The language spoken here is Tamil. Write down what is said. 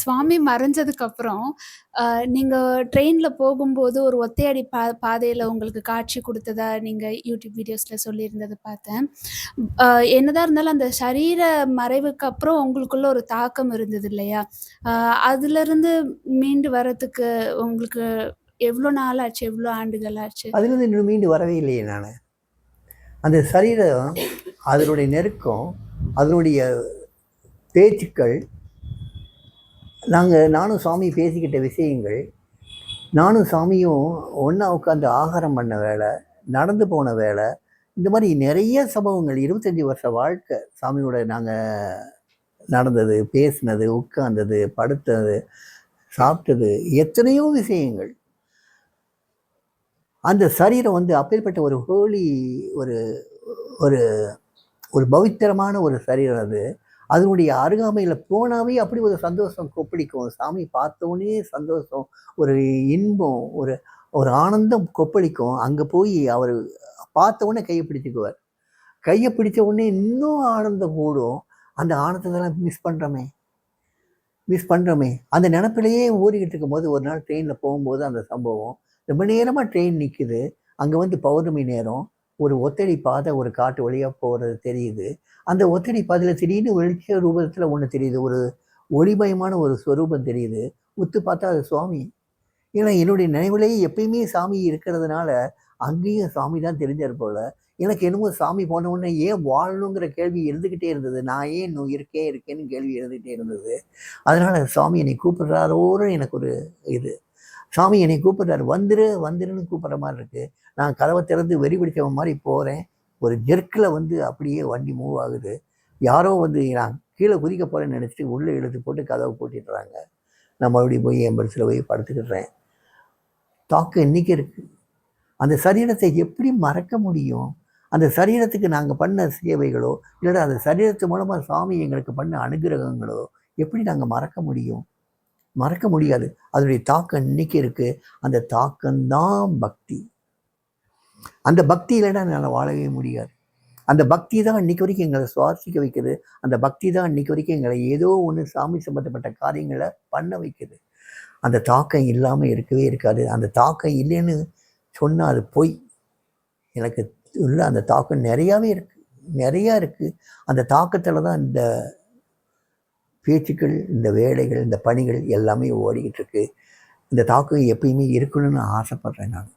சுவாமி மறைஞ்சதுக்கப்புறம், நீங்க ட்ரெயின்ல போகும்போது ஒரு ஒத்தையடி பாதையில உங்களுக்கு காட்சி குடுத்ததா நீங்க யூடியூப் வீடியோஸ்ல சொல்லியிருந்தத பார்த்தேன். அ என்னதான் இருந்தாலும் அந்த சரீர மறைவுக்கு அப்புறம் உங்களுக்குள்ள ஒரு தாக்கம் இருந்தது இல்லையா? அ அதுலருந்து மீண்டு வரதுக்கு உங்களுக்கு எவ்ளோ நாள் ஆச்சு? எவ்ளோ ஆண்டுகள் ஆச்சு? அதுலேருந்து இன்னும் மீண்டு வரவே இல்லையே நான். அந்த சரீரம், அதனுடைய நெருக்கம், அதனுடைய பேச்சுக்கள், நானும் சாமி பேசிக்கிட்ட விஷயங்கள், நானும் சாமியும் ஒன்றா உட்காந்து ஆகாரம் பண்ண வேலை, நடந்து போன வேலை, இந்த மாதிரி நிறைய சம்பவங்கள் 25 வருஷ வாழ்க்கை சாமியோட நாங்கள் நடந்தது, பேசினது, உட்கார்ந்தது, படுத்தது, சாப்பிட்டது, எத்தனையோ விஷயங்கள். அந்த சரீரம் வந்து அப்பேற்பட்ட ஒரு ஹோலி, ஒரு ஒரு ஒரு பவித்திரமான ஒரு சரீரம் அது. அதனுடைய அருகாமையில் போனாவே அப்படி ஒரு சந்தோஷம் கொப்பளிக்கும். சாமி பார்த்தோன்னே சந்தோஷம், ஒரு இன்பம், ஒரு ஒரு ஆனந்தம் கொப்பளிக்கும். அங்கே போய் அவர் பார்த்த உடனே கையை பிடிச்சிக்குவார். கையை பிடிச்ச உடனே இன்னும் ஆனந்தம் கூடும். அந்த ஆனந்தத்தெல்லாம் மிஸ் பண்ணுறோமே அந்த நினப்பிலேயே ஓடிக்கிட்டு இருக்கும்போது ஒரு நாள் ட்ரெயினில் போகும்போது அந்த சம்பவம். ரொம்ப நேரமாக ட்ரெயின் நிற்குது. அங்கே வந்து பௌர்ணமி நேரம். ஒரு ஒத்தடி பாதை ஒரு காட்டு வழியாக போகிறது தெரியுது. அந்த ஒத்தடி பாதையில் திடீர்னு வெளிச்ச ரூபத்தில் ஒன்று தெரியுது. ஒரு ஒளிமயமான ஒரு ஸ்வரூபம் தெரியுது. உத்து பார்த்தா அது சுவாமி. ஏன்னா என்னுடைய நினைவிலேயே எப்பயுமே சாமி இருக்கிறதுனால அங்கேயும் சாமி தான் தெரிஞ்சார் போல. எனக்கு என்னமோ சாமி போன உடனே ஏன் வாழணுங்கிற கேள்வி இருந்துக்கிட்டே இருந்தது. நான் ஏன் இன்னும் இருக்கேன்னு கேள்வி இருந்துக்கிட்டே இருந்தது. அதனால் சாமி என்னை கூப்பிடுறாரோன்னு எனக்கு ஒரு இது. சாமி என்னை கூப்பிடுறாரு, வந்துரு வந்துருன்னு கூப்பிட்ற மாதிரி இருக்குது. நான் கதவை திறந்து வெறி பிடிச்சவன் மாதிரி போகிறேன். ஒரு ஜெர்க்கில் வந்து அப்படியே வண்டி மூவ் ஆகுது. யாரோ வந்து நான் கீழே குதிக்க போகிறேன்னு நினச்சிட்டு உள்ளே இழுத்து போட்டு கதவை பூட்டிடுறாங்க. நான் மறுபடியும் போய் என் பரிசில் போய் படுத்துக்கிடுறேன். தாக்கம் இன்றைக்கி இருக்குது. அந்த சரீரத்தை எப்படி மறக்க முடியும்? அந்த சரீரத்துக்கு நாங்கள் பண்ண சேவைகளோ, இல்லைன்னா அந்த சரீரத்து மூலமாக சாமி எங்களுக்கு பண்ண அனுகிரகங்களோ எப்படி நாங்கள் மறக்க முடியும்? மறக்க முடியாது. அதனுடைய தாக்கம் இன்னைக்கு இருக்குது. அந்த தாக்கம்தான் பக்தி. அந்த பக்தி இல்லைன்னா என்னால் வாழவே முடியாது. அந்த பக்தி தான் இன்னைக்கு வரைக்கும் எங்களை சுவாசிக்க வைக்குது. அந்த பக்தி தான் இன்னைக்கு வரைக்கும் எங்களை ஏதோ ஒன்று சாமி சம்மந்தப்பட்ட காரியங்களை பண்ண வைக்குது. அந்த தாக்கம் இல்லாமல் இருக்கவே இருக்காது. அந்த தாக்கம் இல்லைன்னு சொன்னால் அது பொய். எனக்கு உள்ள அந்த தாக்கம் நிறையாவே இருக்குது. அந்த தாக்கத்தில் தான் இந்த பேச்சுக்கள், இந்த வேலைகள், இந்த பணிகள் எல்லாமே ஓடிக்கிட்டு இருக்கு. இந்த தாக்கம் எப்பயுமே இருக்கணும்னு ஆசைப்பட்றேன் நான்.